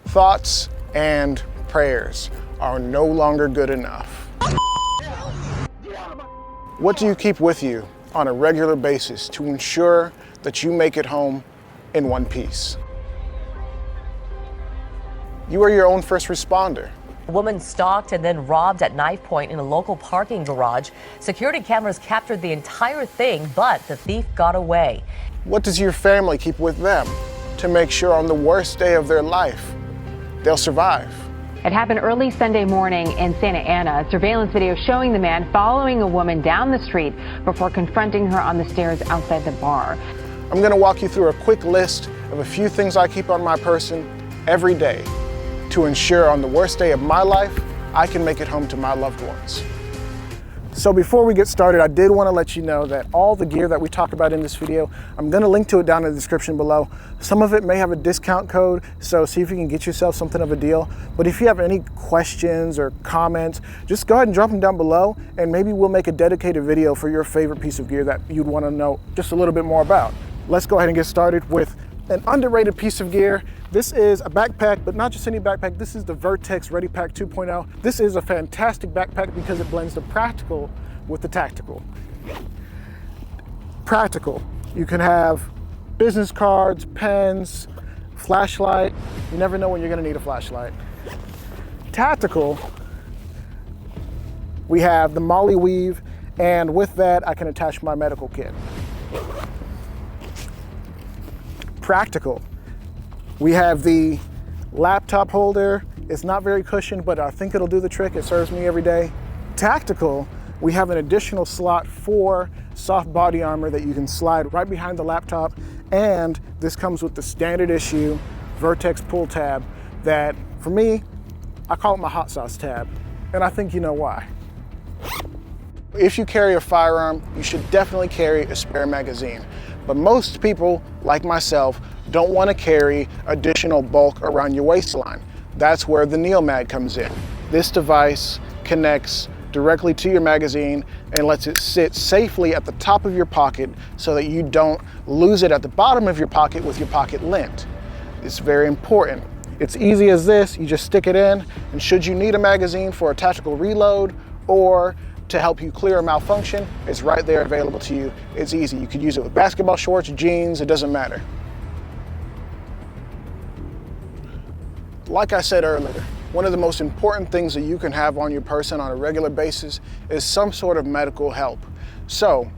Thoughts and prayers are no longer good enough. What do you keep with you on a regular basis to ensure that you make it home in one piece? You are your own first responder. A woman stalked and then robbed at knife point in a local parking garage. Security cameras captured the entire thing, but the thief got away. What does your family keep with them to make sure on the worst day of their life, they'll survive? It happened early Sunday morning in Santa Ana. Surveillance video showing the man following a woman down the street before confronting her on the stairs outside the bar. I'm going to walk you through a quick list of a few things I keep on my person every day to ensure on the worst day of my life, I can make it home to my loved ones. So before we get started, I did want to let you know that all the gear that we talk about in this video, I'm going to link to it down in the description below. Some of it may have a discount code, so see if you can get yourself something of a deal. But if you have any questions or comments, just go ahead and drop them down below, and maybe we'll make a dedicated video for your favorite piece of gear that you'd want to know just a little bit more about. Let's go ahead and get started with an underrated piece of gear. This is a backpack, but not just any backpack. This is the Vertex ReadyPack 2.0. This is a fantastic backpack because it blends the practical with the tactical. Practical, you can have business cards, pens, flashlight. You never know when you're gonna need a flashlight. Tactical, we have the Molly Weave, and with that, I can attach my medical kit. Practical, we have the laptop holder. It's not very cushioned, but I think it'll do the trick. It serves me every day. Tactical, we have an additional slot for soft body armor that you can slide right behind the laptop. And this comes with the standard issue Vertex pull tab that, for me, I call it my hot sauce tab. And I think you know why. If you carry a firearm, you should definitely carry a spare magazine. But most people, like myself, don't want to carry additional bulk around your waistline. That's where the NeoMag comes in. This device connects directly to your magazine and lets it sit safely at the top of your pocket so that you don't lose it at the bottom of your pocket with your pocket lint. It's very important. It's easy as this. You just stick it in, and should you need a magazine for a tactical reload or to help you clear a malfunction, it's right there available to you. It's easy. You could use it with basketball shorts, jeans, it doesn't matter. Like I said earlier, one of the most important things that you can have on your person on a regular basis is some sort of medical help. So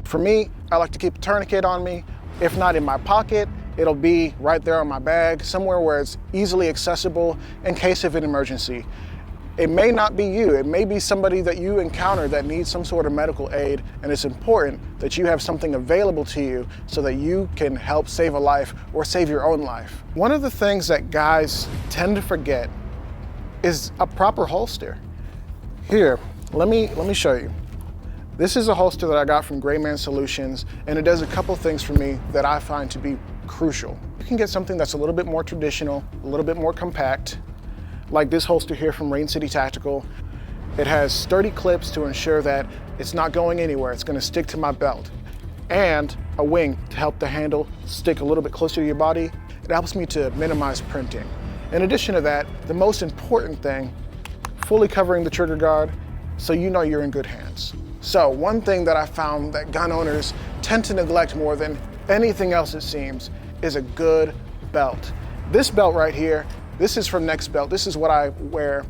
for me, I like to keep a tourniquet on me. If not in my pocket, it'll be right there on my bag, somewhere where it's easily accessible in case of an emergency. It may not be you, it may be somebody that you encounter that needs some sort of medical aid, and it's important that you have something available to you so that you can help save a life or save your own life. One of the things that guys tend to forget is a proper holster. Here, let me show you. This is a holster that I got from Grayman Solutions, and it does a couple things for me that I find to be crucial. You can get something that's a little bit more traditional, a little bit more compact, like this holster here from Rain City Tactical. It has sturdy clips to ensure that it's not going anywhere. It's going to stick to my belt. And a wing to help the handle stick a little bit closer to your body. It helps me to minimize printing. In addition to that, the most important thing, fully covering the trigger guard so you know you're in good hands. So one thing that I found that gun owners tend to neglect more than anything else, it seems, is a good belt. This belt right here, this is from Next Belt. This is what I wear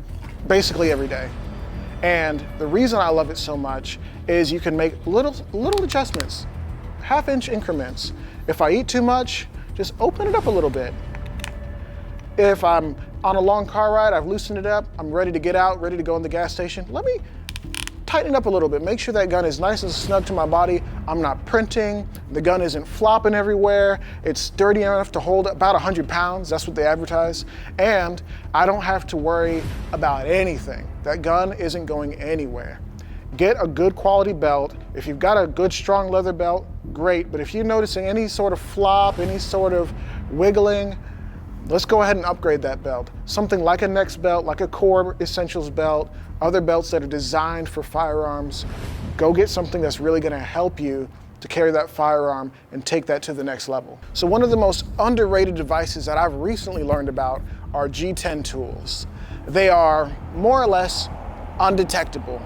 basically every day. And the reason I love it so much is you can make little adjustments, half-inch increments. If I eat too much, just open it up a little bit. If I'm on a long car ride, I've loosened it up, I'm ready to get out, ready to go in the gas station, let me tighten it up a little bit. Make sure that gun is nice and snug to my body. I'm not printing, the gun isn't flopping everywhere, it's sturdy enough to hold about 100 pounds, that's what they advertise, and I don't have to worry about anything. That gun isn't going anywhere. Get a good quality belt. If you've got a good strong leather belt, great, but if you're noticing any sort of flop, any sort of wiggling, let's go ahead and upgrade that belt. Something like a Next belt, like a Core Essentials belt, other belts that are designed for firearms. Go get something that's really gonna help you to carry that firearm and take that to the next level. So one of the most underrated devices that I've recently learned about are G10 tools. They are more or less undetectable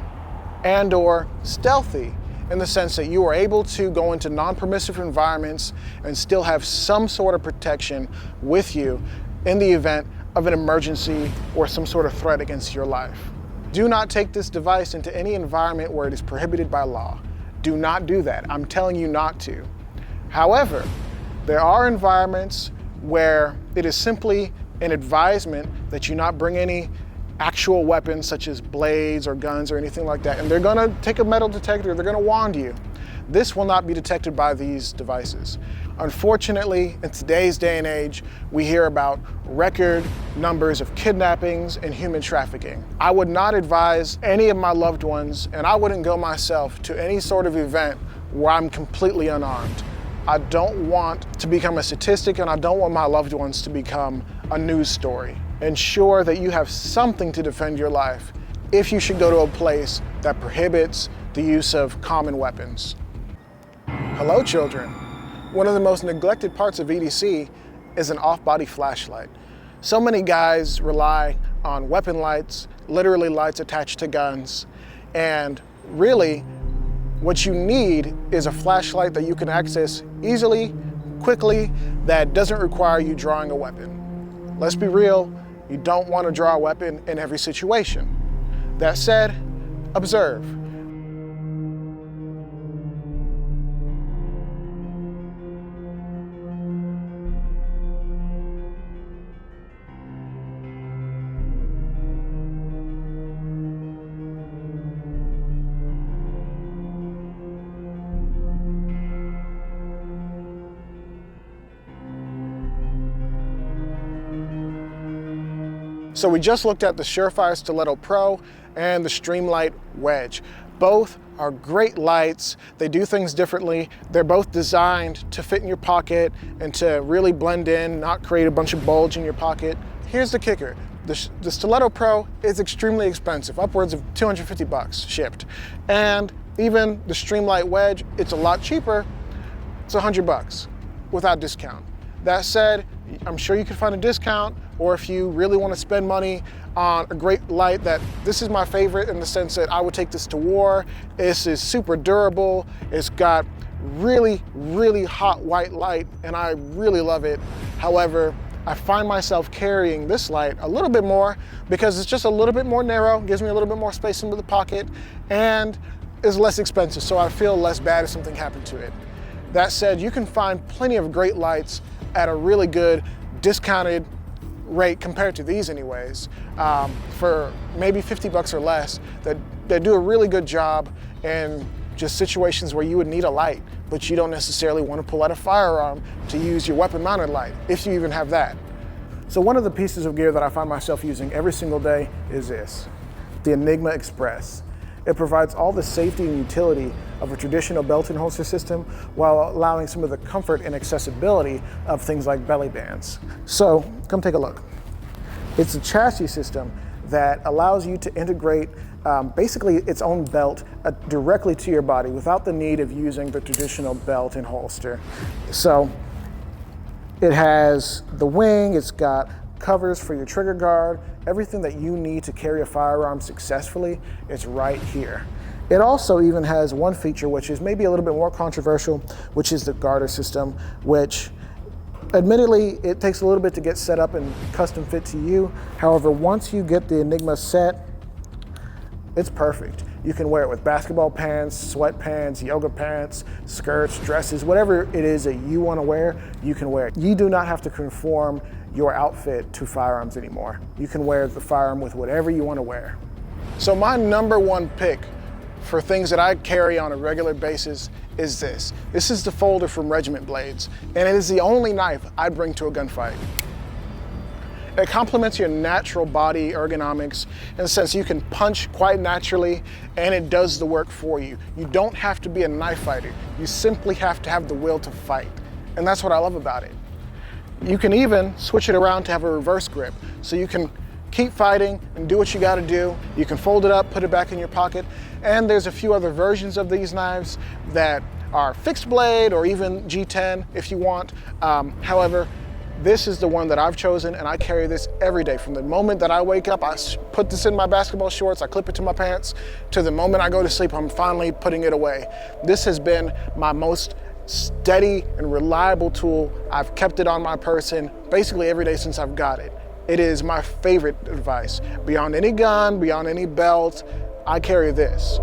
and or stealthy in the sense that you are able to go into non-permissive environments and still have some sort of protection with you in the event of an emergency or some sort of threat against your life. Do not take this device into any environment where it is prohibited by law. Do not do that. I'm telling you not to. However, there are environments where it is simply an advisement that you not bring any actual weapons such as blades or guns or anything like that. And they're gonna take a metal detector, they're gonna wand you. This will not be detected by these devices. Unfortunately, in today's day and age, we hear about record numbers of kidnappings and human trafficking. I would not advise any of my loved ones, and I wouldn't go myself to any sort of event where I'm completely unarmed. I don't want to become a statistic, and I don't want my loved ones to become a news story. Ensure that you have something to defend your life if you should go to a place that prohibits the use of common weapons. Hello, children. One of the most neglected parts of EDC is an off-body flashlight. So many guys rely on weapon lights, literally lights attached to guns, and really what you need is a flashlight that you can access easily, quickly, that doesn't require you drawing a weapon. Let's be real, you don't want to draw a weapon in every situation. That said, observe. So we just looked at the Surefire Stiletto Pro and the Streamlight Wedge. Both are great lights. They do things differently. They're both designed to fit in your pocket and to really blend in, not create a bunch of bulge in your pocket. Here's the kicker. The Stiletto Pro is extremely expensive, upwards of 250 bucks shipped. And even the Streamlight Wedge, it's a lot cheaper. It's 100 bucks without discount. That said, I'm sure you can find a discount, or if you really want to spend money on a great light, this is my favorite in the sense that I would take this to war. This is super durable. It's got really, really hot white light, and I really love it. However, I find myself carrying this light a little bit more because it's just a little bit more narrow, gives me a little bit more space into the pocket, and is less expensive, so I feel less bad if something happened to it. That said, you can find plenty of great lights at a really good discounted rate compared to these anyways, for maybe 50 bucks or less, that do a really good job in just situations where you would need a light, but you don't necessarily want to pull out a firearm to use your weapon-mounted light, if you even have that. So one of the pieces of gear that I find myself using every single day is this, the Enigma Express. It provides all the safety and utility of a traditional belt and holster system while allowing some of the comfort and accessibility of things like belly bands. So come take a look. It's a chassis system that allows you to integrate basically its own belt directly to your body without the need of using the traditional belt and holster. So it has the wing, it's got covers for your trigger guard, everything that you need to carry a firearm successfully is right here. It also even has one feature which is maybe a little bit more controversial, which is the garter system, which admittedly it takes a little bit to get set up and custom fit to you. However, once you get the Enigma set, it's perfect. You can wear it with basketball pants, sweatpants, yoga pants, skirts, dresses, whatever it is that you want to wear, you can wear it. You do not have to conform your outfit to firearms anymore. You can wear the firearm with whatever you want to wear. So my number one pick for things that I carry on a regular basis is this. This is the folder from Regiment Blades, and it is the only knife I bring to a gunfight. It complements your natural body ergonomics in the sense you can punch quite naturally and it does the work for you. You don't have to be a knife fighter. You simply have to have the will to fight. And that's what I love about it. You can even switch it around to have a reverse grip. So you can keep fighting and do what you gotta do. You can fold it up, put it back in your pocket. And there's a few other versions of these knives that are fixed blade or even G10 if you want. However, This is the one that I've chosen, and I carry this every day. From the moment that I wake up, I put this in my basketball shorts, I clip it to my pants, to the moment I go to sleep, I'm finally putting it away. This has been my most steady and reliable tool. I've kept it on my person basically every day since I've got it. It is my favorite device. Beyond any gun, beyond any belt, I carry this.